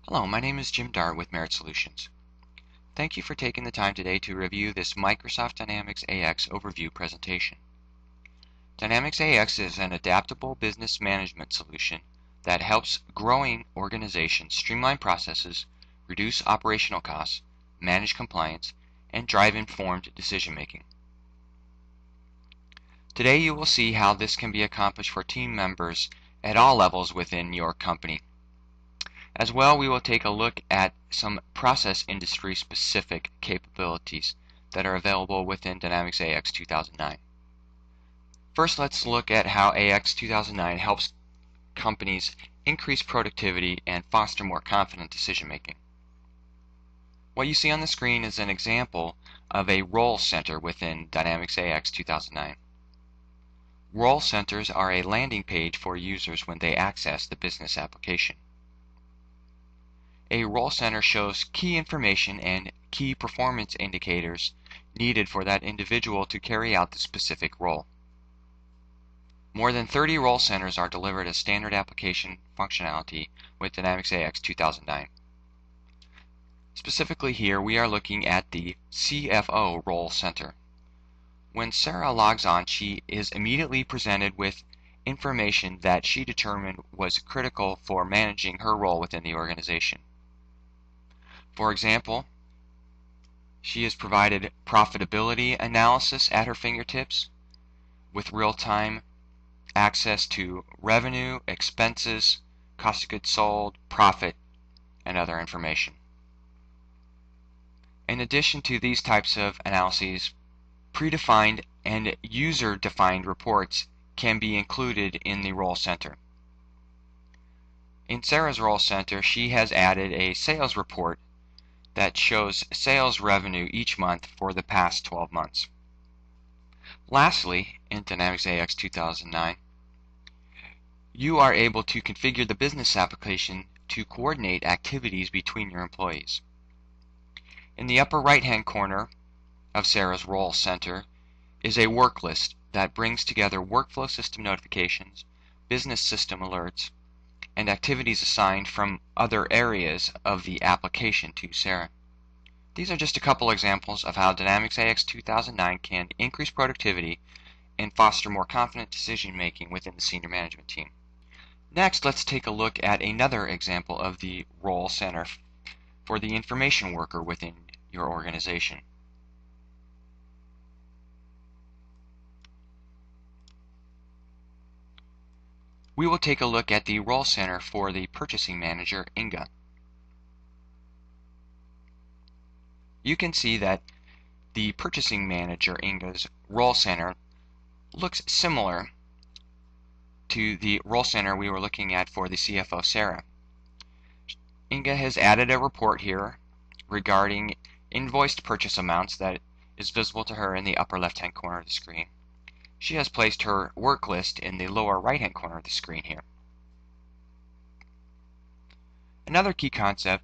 Hello, my name is Jim Dart with Merit Solutions. Thank you for taking the time today to review this Microsoft Dynamics AX overview presentation. Dynamics AX is an adaptable business management solution that helps growing organizations streamline processes, reduce operational costs, manage compliance, and drive informed decision-making. Today you will see how this can be accomplished for team members at all levels within your company. As well, we will take a look at some process industry specific capabilities that are available within Dynamics AX 2009. First, let's look at how AX 2009 helps companies increase productivity and foster more confident decision making. What you see on the screen is an example of a role center within Dynamics AX 2009. Role centers are a landing page for users when they access the business application. A role center shows key information and key performance indicators needed for that individual to carry out the specific role. More than 30 role centers are delivered as standard application functionality with Dynamics AX 2009. Specifically here, we are looking at the CFO role center. When Sarah logs on, she is immediately presented with information that she determined was critical for managing her role within the organization. For example, she is provided profitability analysis at her fingertips with real-time access to revenue, expenses, cost of goods sold, profit, and other information. In addition to these types of analyses, predefined and user-defined reports can be included in the role center. In Sarah's role center, she has added a sales report that shows sales revenue each month for the past 12 months. Lastly, in Dynamics AX 2009, you are able to configure the business application to coordinate activities between your employees. In the upper right-hand corner of Sarah's role center is a work list that brings together workflow system notifications, business system alerts, and activities assigned from other areas of the application to Sarah. These are just a couple examples of how Dynamics AX 2009 can increase productivity and foster more confident decision making within the senior management team. Next, let's take a look at another example of the role center for the information worker within your organization. We will take a look at the role center for the purchasing manager, Inga. You can see that the purchasing manager, Inga's role center, looks similar to the role center we were looking at for the CFO, Sarah. Inga has added a report here regarding invoiced purchase amounts that is visible to her in the upper left-hand corner of the screen. She has placed her work list in the lower right-hand corner of the screen here. Another key concept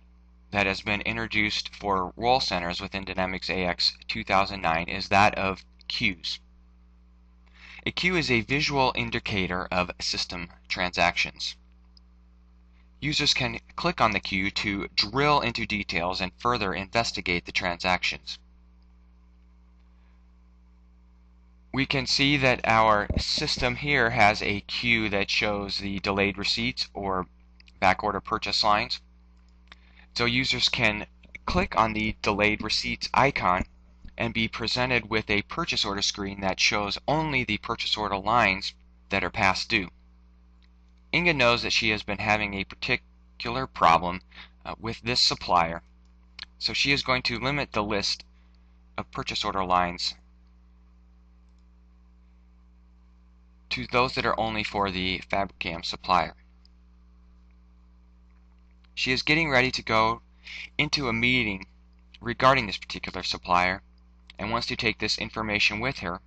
that has been introduced for role centers within Dynamics AX 2009 is that of queues. A queue is a visual indicator of system transactions. Users can click on the queue to drill into details and further investigate the transactions. We can see that our system here has a queue that shows the delayed receipts or backorder purchase lines. So users can click on the delayed receipts icon and be presented with a purchase order screen that shows only the purchase order lines that are past due. Inga knows that she has been having a particular problem with this supplier, so she is going to limit the list of purchase order lines to those that are only for the Fabricam supplier. She is getting ready to go into a meeting regarding this particular supplier and wants to take this information with her.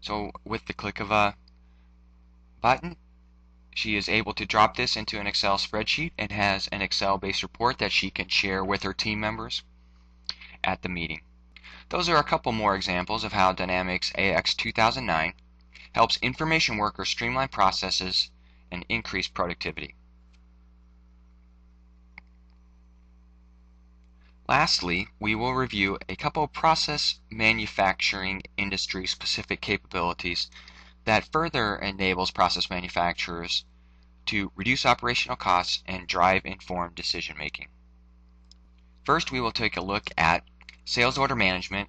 So with the click of a button, she is able to drop this into an Excel spreadsheet and has an Excel-based report that she can share with her team members at the meeting. Those are a couple more examples of how Dynamics AX 2009 helps information workers streamline processes and increase productivity. Lastly, we will review a couple of process manufacturing industry specific capabilities that further enables process manufacturers to reduce operational costs and drive informed decision making. First, we will take a look at sales order management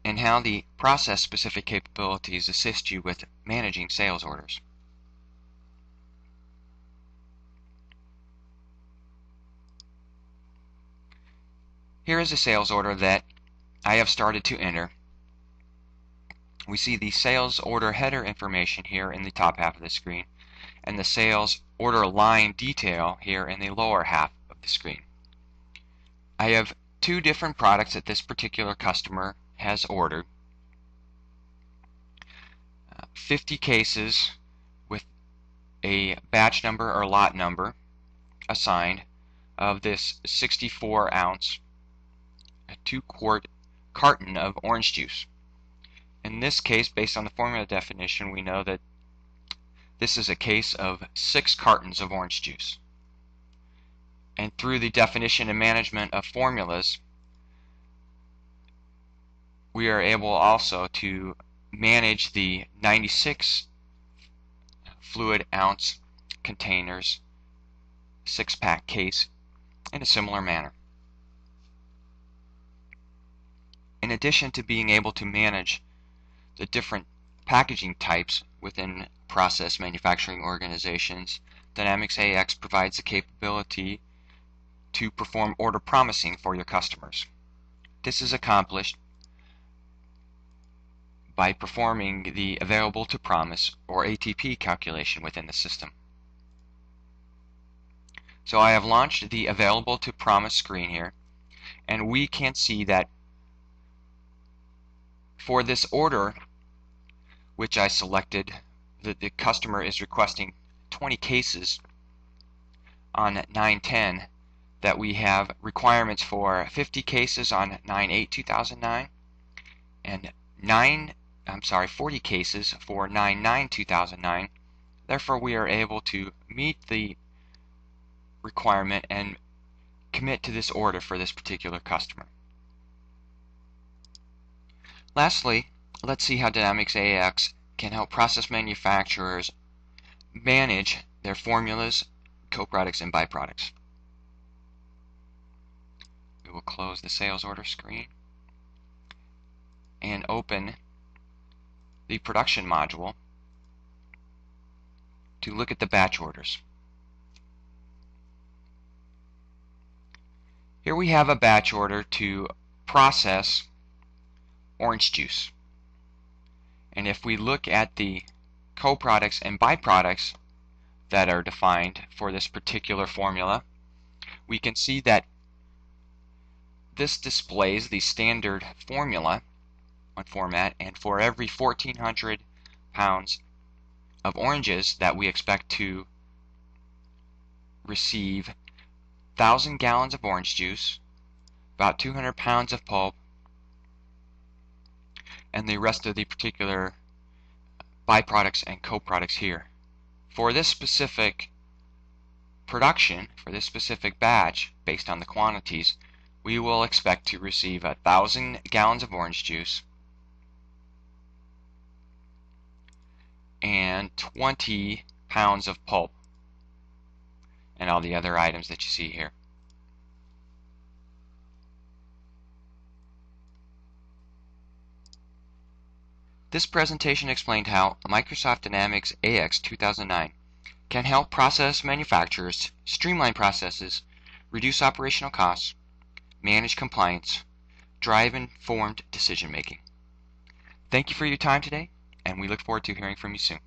and how the process specific capabilities assist you with managing sales orders. Here is a sales order that I have started to enter. We see the sales order header information here in the top half of the screen and the sales order line detail here in the lower half of the screen. I have two different products that this particular customer has ordered. 50 cases with a batch number or lot number assigned of this 64 ounce 2-quart carton of orange juice. In this case, based on the formula definition, we know that this is a case of 6 cartons of orange juice. And through the definition and management of formulas, we are able also to manage the 96 fluid ounce containers 6-pack case in a similar manner. In addition to being able to manage the different packaging types within process manufacturing organizations, Dynamics AX provides the capability to perform order promising for your customers. This is accomplished by performing the available to promise or ATP calculation within the system. So I have launched the available to promise screen here, and we can see that for this order, which I selected, that the customer is requesting 20 cases on 9/10, that we have requirements for 50 cases on 9/8/2009 and 40 cases for 9/9/2009. Therefore, we are able to meet the requirement and commit to this order for this particular customer. Lastly, let's see how Dynamics AX can help process manufacturers manage their formulas, co-products, and byproducts. We will close the sales order screen and open the production module to look at the batch orders. Here we have a batch order to process orange juice. And if we look at the co-products and byproducts that are defined for this particular formula, we can see that this displays the standard formula on format, and for every 1,400 pounds of oranges that we expect to receive 1,000 gallons of orange juice, about 200 pounds of pulp, and the rest of the particular byproducts and co-products here. For this specific production, for this specific batch, based on the quantities, we will expect to receive 1,000 gallons of orange juice and 20 pounds of pulp and all the other items that you see here. This presentation explained how Microsoft Dynamics AX 2009 can help process manufacturers streamline processes, reduce operational costs, manage compliance, drive informed decision making. Thank you for your time today, and we look forward to hearing from you soon.